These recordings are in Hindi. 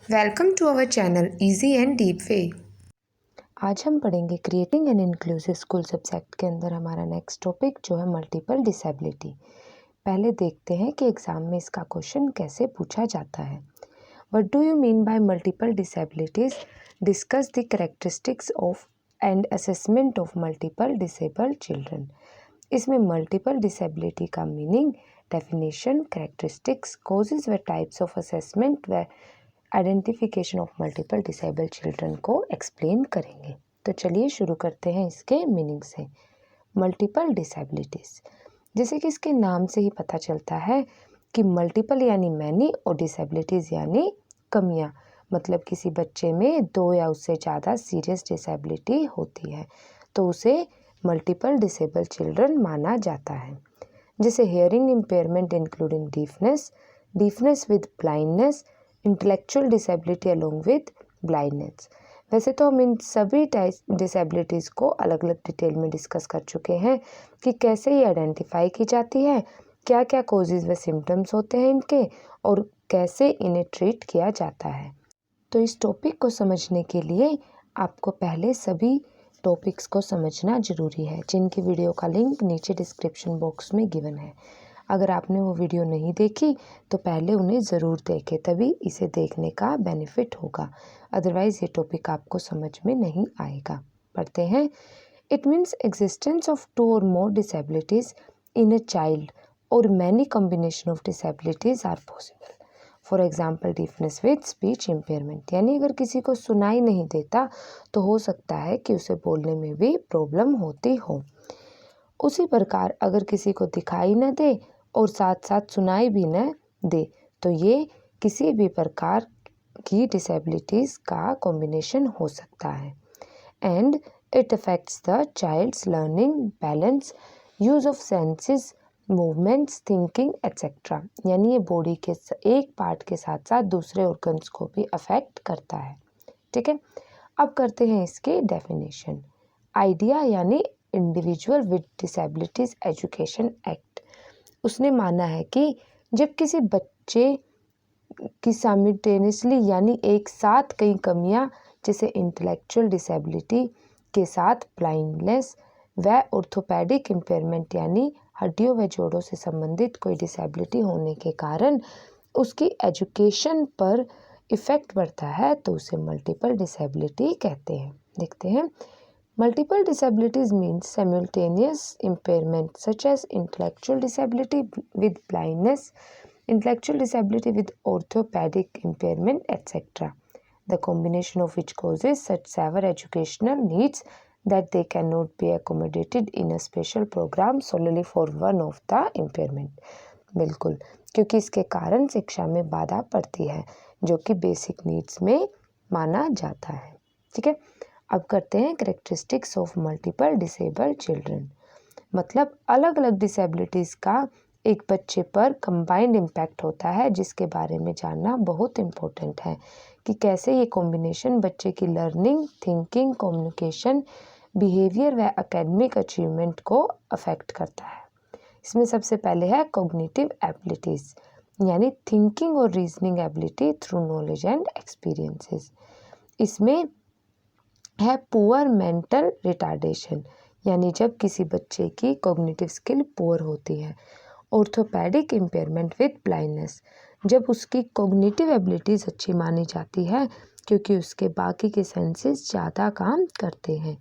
Welcome to our channel easy and deep way. आज हम पढ़ेंगे creating an inclusive school subject के अंदर हमारा नेक्स्ट टॉपिक जो है मल्टीपल डिसेबिलिटी। पहले देखते हैं कि एग्जाम में इसका क्वेश्चन कैसे पूछा जाता है। What do you mean by multiple disabilities? Discuss the characteristics of and assessment of multiple disabled children. इसमें मल्टीपल डिसेबिलिटी का मीनिंग, डेफिनेशन, कैरेक्टरिस्टिक्स, कॉजेज व टाइप्स ऑफ असेसमेंट व identification of multiple disabled children को एक्सप्लेन करेंगे। तो चलिए शुरू करते हैं इसके मीनिंग से। मल्टीपल डिसेबिलिटीज, जैसे कि इसके नाम से ही पता चलता है कि मल्टीपल यानी मैनी और डिसेबिलिटीज यानी कमियां, मतलब किसी बच्चे में 2 या उससे ज़्यादा सीरियस डिसेबिलिटी होती है तो उसे मल्टीपल डिसेबल्ड चिल्ड्रन माना जाता है। जैसे hearing impairment including deafness, deafness with blindness, intellectual disability along with blindness. वैसे तो हम इन सभी डिसेबिलिटीज़ को अलग अलग डिटेल में डिस्कस कर चुके हैं कि कैसे ये आइडेंटिफाई की जाती है, क्या क्या कॉजेज़ व सिम्टम्स होते हैं इनके और कैसे इन्हें ट्रीट किया जाता है। तो इस टॉपिक को समझने के लिए आपको पहले सभी टॉपिक्स को समझना ज़रूरी है, जिनकी वीडियो का लिंक नीचे डिस्क्रिप्शन बॉक्स में गिवन है। अगर आपने वो वीडियो नहीं देखी तो पहले उन्हें ज़रूर देखें, तभी इसे देखने का बेनिफिट होगा, अदरवाइज़ ये टॉपिक आपको समझ में नहीं आएगा। पढ़ते हैं। इट मीन्स एग्जिस्टेंस ऑफ 2 और more disabilities in a child और many combination of disabilities are possible. For example deafness with speech impairment, यानी अगर किसी को सुनाई नहीं देता तो हो सकता है कि उसे बोलने में भी प्रॉब्लम होती हो। उसी प्रकार अगर किसी को दिखाई न दे और साथ साथ सुनाई भी न दे तो ये किसी भी प्रकार की डिसेबिलिटीज़ का कॉम्बिनेशन हो सकता है। And it affects the child's learning, balance, use of senses, movements, thinking etcetera, यानी ये बॉडी के एक पार्ट के साथ साथ दूसरे ऑर्गन्स को भी अफेक्ट करता है। ठीक है, अब करते हैं इसके डेफिनेशन। आइडिया यानी individual with disabilities education act, उसने माना है कि जब किसी बच्चे की साइमल्टेनियसली यानी एक साथ कई कमियां जैसे इंटेलेक्चुअल डिसेबिलिटी के साथ ब्लाइंडनेस व ऑर्थोपेडिक इम्पेयरमेंट यानी हड्डियों व जोड़ों से संबंधित कोई डिसेबिलिटी होने के कारण उसकी एजुकेशन पर इफ़ेक्ट पड़ता है तो उसे मल्टीपल डिसेबिलिटी कहते हैं। देखते हैं। Multiple disabilities means simultaneous impairment such as intellectual disability with blindness, intellectual disability with orthopedic impairment, etc. The combination of which causes such severe educational needs that they cannot be accommodated in a special program solely for one of the impairment. बिल्कुल, क्योंकि इसके कारण शिक्षा में बाधा पड़ती है जो कि बेसिक नीड्स में माना जाता है। ठीक है, अब करते हैं characteristics of multiple disabled children, मतलब अलग अलग डिसेबिलिटीज़ का एक बच्चे पर कंबाइंड इम्पैक्ट होता है, जिसके बारे में जानना बहुत इम्पोर्टेंट है कि कैसे ये कॉम्बिनेशन बच्चे की लर्निंग, थिंकिंग, कम्युनिकेशन, बिहेवियर व एकेडमिक अचीवमेंट को अफेक्ट करता है। इसमें सबसे पहले है कॉग्निटिव एबिलिटीज़, यानी थिंकिंग और reasoning ability through knowledge and experiences. इसमें है पुअर मेंटल रिटार्डेशन, यानी जब किसी बच्चे की कॉग्निटिव स्किल पुअर होती है। ऑर्थोपेडिक इम्पेयरमेंट विद ब्लाइंडनेस, जब उसकी कॉग्निटिव एबिलिटीज़ अच्छी मानी जाती है क्योंकि उसके बाकी के सेंसेस ज़्यादा काम करते हैं।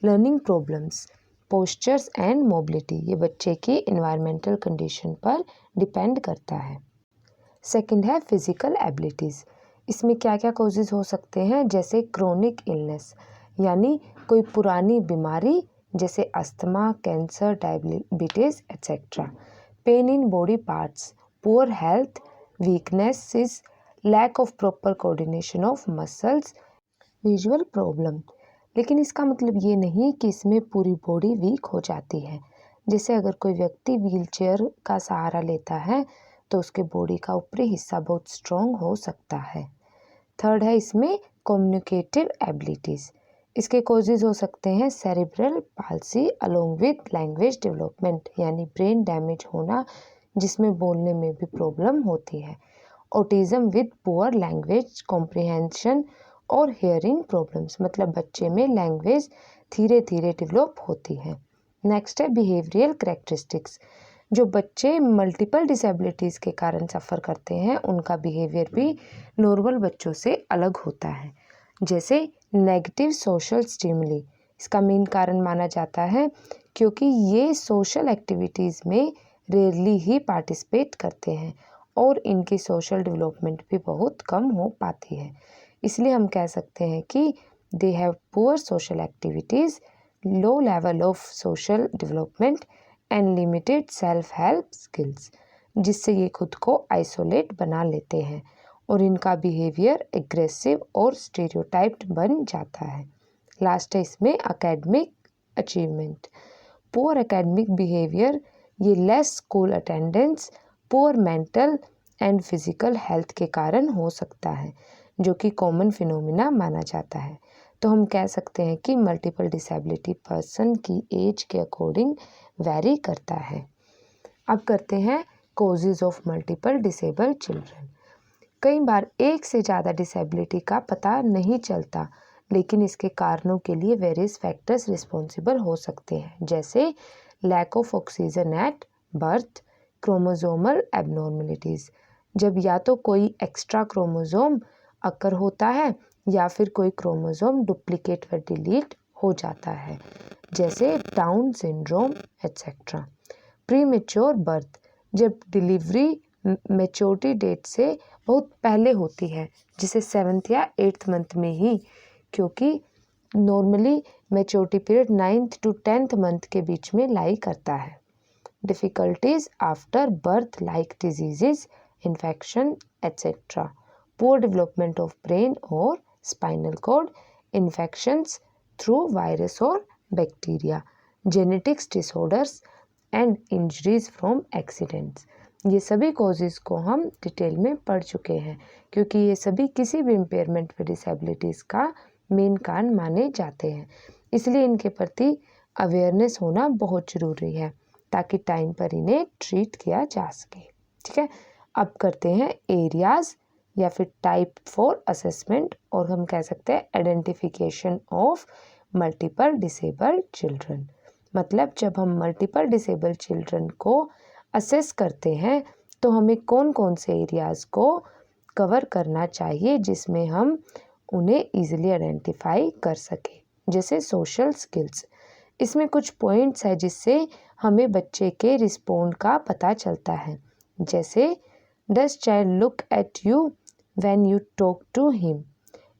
Learning problems, postures and mobility, ये बच्चे की इन्वायरमेंटल कंडीशन पर डिपेंड करता है। सेकंड है फिजिकल एबिलिटीज़, इसमें क्या क्या कॉजेज़ हो सकते हैं, जैसे क्रोनिक इलनेस, यानी कोई पुरानी बीमारी जैसे asthma, cancer, diabetes etcetera. Pain in body parts, poor health, weaknesses, lack of proper coordination of muscles, visual problem. लेकिन इसका मतलब ये नहीं कि इसमें पूरी बॉडी वीक हो जाती है। जैसे अगर कोई व्यक्ति व्हीलचेयर का सहारा लेता है तो उसके बॉडी का ऊपरी हिस्सा बहुत स्ट्रॉन्ग हो सकता है। थर्ड है इसमें कम्युनिकेटिव एबिलिटीज़, इसके कॉजेज़ हो सकते हैं cerebral palsy along with language development, यानी ब्रेन डैमेज होना जिसमें बोलने में भी प्रॉब्लम होती है। Autism with poor language comprehension और हेयरिंग प्रॉब्लम्स, मतलब बच्चे में लैंग्वेज धीरे धीरे डेवलप होती है। नेक्स्ट है बिहेवियरल कैरेक्टरिस्टिक्स। जो बच्चे मल्टीपल डिसेबिलिटीज़ के कारण सफ़र करते हैं उनका बिहेवियर भी नॉर्मल बच्चों से अलग होता है। जैसे नेगेटिव सोशल स्टिमुली, इसका मेन कारण माना जाता है क्योंकि ये सोशल एक्टिविटीज़ में रेयरली ही पार्टिसिपेट करते हैं और इनकी सोशल डेवलपमेंट भी बहुत कम हो पाती है। इसलिए हम कह सकते हैं कि they have poor social activities, low level of social development and limited self help skills, जिससे ये खुद को आइसोलेट बना लेते हैं और इनका बिहेवियर एग्रेसिव और स्टीरियोटाइप्ड बन जाता है। लास्ट है इसमें academic achievement. Poor academic behaviour ये less school attendance, poor mental and physical health के कारण हो सकता है, जो कि कॉमन फिनोमिना माना जाता है। तो हम कह सकते हैं कि मल्टीपल डिसेबिलिटी पर्सन की एज के अकॉर्डिंग वैरी करता है। अब करते हैं causes of multiple disable children. कई बार एक से ज़्यादा डिसेबिलिटी का पता नहीं चलता, लेकिन इसके कारणों के लिए वेरियस फैक्टर्स रिस्पॉन्सिबल हो सकते हैं, जैसे lack of oxygen at birth, chromosomal abnormalities, जब या तो कोई एक्स्ट्रा क्रोमोसोम अकर होता है या फिर कोई क्रोमोसोम डुप्लीकेट व डिलीट हो जाता है, जैसे down syndrome etcetera. Premature birth, जब डिलीवरी मैच्योरिटी डेट से बहुत पहले होती है, जिसे 7th या 8th मंथ में ही, क्योंकि normally maturity period 9th to 10th month के बीच में लाई करता है। Difficulties after birth like diseases, infection etcetera, poor development of brain और spinal cord, infections through virus और bacteria, genetics disorders and injuries from accidents. ये सभी कॉजेज़ को हम डिटेल में पढ़ चुके हैं, क्योंकि ये सभी किसी भी इम्पेयरमेंट व डिसेबिलिटीज़ का मेन कारण माने जाते हैं। इसलिए इनके प्रति अवेयरनेस होना बहुत ज़रूरी है ताकि टाइम पर इन्हें ट्रीट किया जा सके। ठीक है, अब करते हैं एरियाज़ या फिर टाइप फॉर असेसमेंट, और हम कह सकते हैं identification of multiple disabled children. मतलब जब हम मल्टीपल डिसेबल चिल्ड्रन को असेस करते हैं तो हमें कौन कौन से एरियाज़ को कवर करना चाहिए जिसमें हम उन्हें ईजिली आइडेंटिफाई कर सकें। जैसे सोशल स्किल्स, इसमें कुछ पॉइंट्स है जिससे हमें बच्चे के रिस्पॉन्ड का पता चलता है, जैसे does child look at you when you talk to him,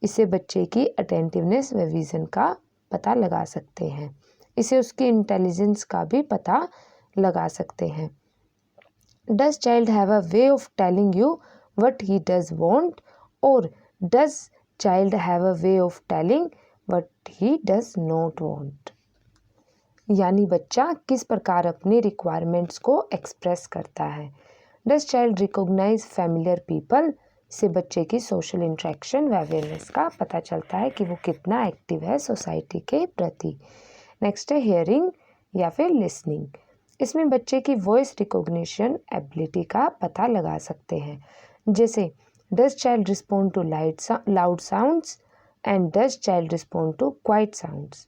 इससे बच्चे की अटेंटिवनेस व विज़न का पता लगा सकते हैं। इसे उसकी इंटेलिजेंस का भी पता लगा सकते हैं। Does child have a way of telling you what he does want, और does child have a way of telling what he does not want, यानी बच्चा किस प्रकार अपनी रिक्वायरमेंट्स को एक्सप्रेस करता है। Does child recognize familiar people, से बच्चे की सोशल इंट्रैक्शन व अवेयरनेस का पता चलता है कि वो कितना एक्टिव है सोसाइटी के प्रति। नेक्स्ट है हेयरिंग या फिर लिसनिंग, इसमें बच्चे की वॉइस रिकॉग्निशन एबिलिटी का पता लगा सकते हैं, जैसे does child respond to loud sounds and does child respond to quiet sounds,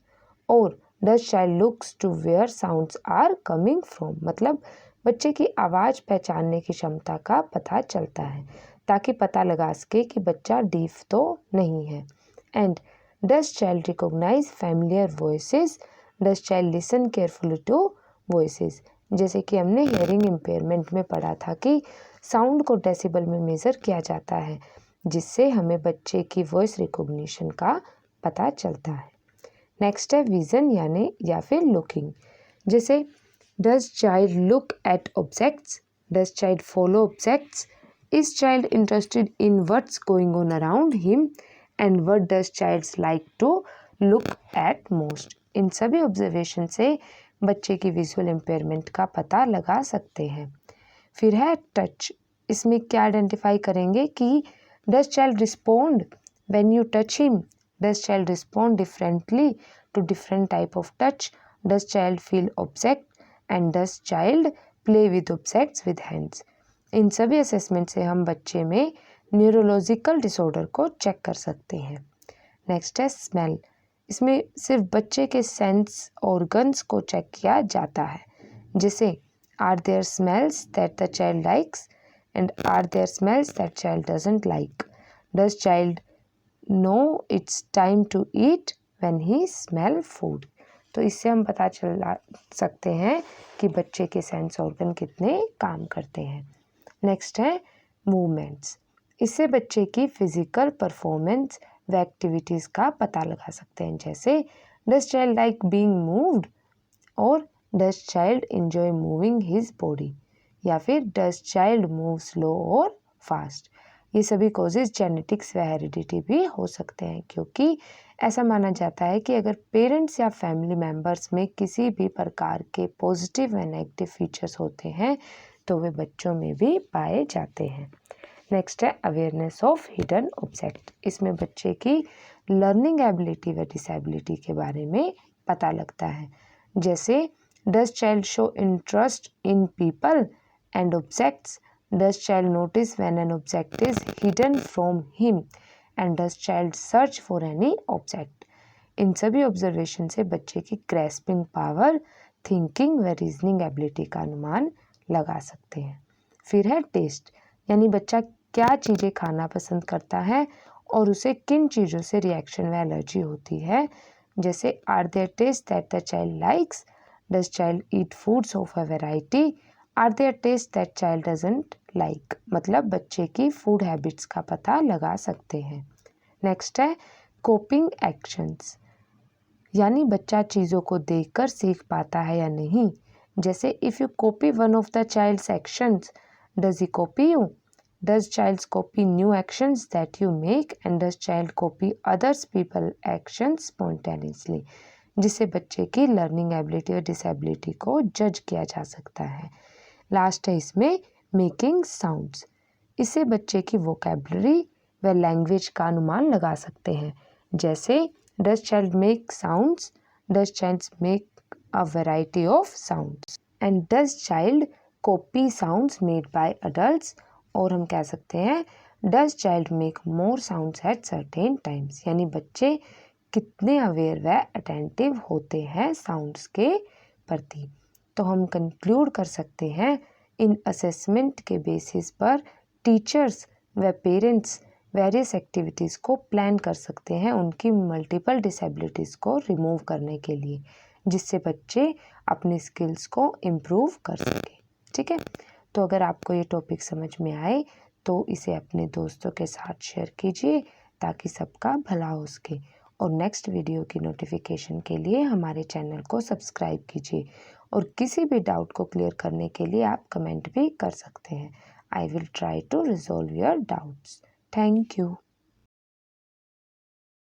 और does child looks to where sounds are coming from, मतलब बच्चे की आवाज़ पहचानने की क्षमता का पता चलता है ताकि पता लगा सके कि बच्चा डीफ तो नहीं है। And does child recognize familiar voices, does child listen carefully to voices, जैसे कि हमने हियरिंग इम्पेयरमेंट में पढ़ा था कि साउंड को डेसिबल में मेज़र किया जाता है, जिससे हमें बच्चे की वॉइस रिकॉग्निशन का पता चलता है। नेक्स्ट है विज़न यानी या फिर लुकिंग, जैसे does child look at objects, does child follow objects, is child interested in what's going on around him, and what does child's like to look at most. इन सभी ऑब्जर्वेशन से बच्चे की विजुअल इम्पेयरमेंट का पता लगा सकते हैं। फिर है टच, इसमें क्या आइडेंटिफाई करेंगे कि does child respond when you touch him, does child respond differently to different type of touch, does child feel object, and does child play with objects with hands. इन सभी असेसमेंट से हम बच्चे में न्यूरोलॉजिकल डिसऑर्डर को चेक कर सकते हैं। नेक्स्ट है स्मेल। इसमें सिर्फ बच्चे के सेंस ऑर्गन्स को चेक किया जाता है, जैसे are there smells that the child likes and are there smells that child doesn't like. Does child know it's time to eat when he smell food. तो इससे हम पता चला सकते हैं कि बच्चे के सेंस ऑर्गन कितने काम करते हैं। नेक्स्ट है मूवमेंट्स। इससे बच्चे की फिजिकल परफॉर्मेंस व एक्टिविटीज़ का पता लगा सकते हैं, जैसे does child like being moved और does child enjoy moving his body, या फिर डज चाइल्ड मूव स्लो और फास्ट। ये सभी कॉजेज जेनेटिक्स व हेरिडिटी भी हो सकते हैं, क्योंकि ऐसा माना जाता है कि अगर पेरेंट्स या फैमिली मेम्बर्स में किसी भी प्रकार के पॉजिटिव व नेगेटिव फीचर्स होते हैं तो वे बच्चों में भी पाए जाते हैं। नेक्स्ट है अवेयरनेस ऑफ हिडन ऑब्जेक्ट। इसमें बच्चे की लर्निंग एबिलिटी व डिसेबिलिटी के बारे में पता लगता है, जैसे does child show interest in people and objects, does child notice when an object is hidden from him and does child search for any object. इन सभी ऑब्जर्वेशन से बच्चे की ग्रैस्पिंग पावर, थिंकिंग व रीजनिंग एबिलिटी का अनुमान लगा सकते हैं। फिर है टेस्ट, यानी बच्चा क्या चीज़ें खाना पसंद करता है और उसे किन चीज़ों से रिएक्शन व एलर्जी होती है, जैसे are there taste that the child likes, does child eat foods of a variety, are there taste that child doesn't like. मतलब बच्चे की फूड हैबिट्स का पता लगा सकते हैं। नेक्स्ट है कोपिंग एक्शंस, यानी बच्चा चीज़ों को देखकर सीख पाता है या नहीं, जैसे if you copy one of the child's actions, does he copy you, does child's copy new actions that you make and does child copy others people actions spontaneously. जिससे बच्चे की लर्निंग एबिलिटी और डिसेबिलिटी को जज किया जा सकता है। लास्ट है इसमें मेकिंग साउंड्स। इससे बच्चे की वोकैबुलरी व लैंग्वेज का अनुमान लगा सकते हैं, जैसे does child make sounds, does child make a variety of sounds and does child copy sounds made by adults. और हम कह सकते हैं does child make more sounds at certain times, यानी बच्चे कितने अवेयर व अटेंटिव होते हैं साउंड्स के प्रति। तो हम कंक्लूड कर सकते हैं इन असेसमेंट के बेसिस पर टीचर्स व पेरेंट्स वेरियस एक्टिविटीज़ को प्लान कर सकते हैं उनकी मल्टीपल डिसेबिलिटीज़ को रिमूव करने के लिए, जिससे बच्चे अपनी स्किल्स को इम्प्रूव कर सकें। ठीक है, तो अगर आपको ये टॉपिक समझ में आए तो इसे अपने दोस्तों के साथ शेयर कीजिए ताकि सबका भला हो सके। और नेक्स्ट वीडियो की नोटिफिकेशन के लिए हमारे चैनल को सब्सक्राइब कीजिए और किसी भी डाउट को क्लियर करने के लिए आप कमेंट भी कर सकते हैं। I will try to resolve your doubts. Thank you.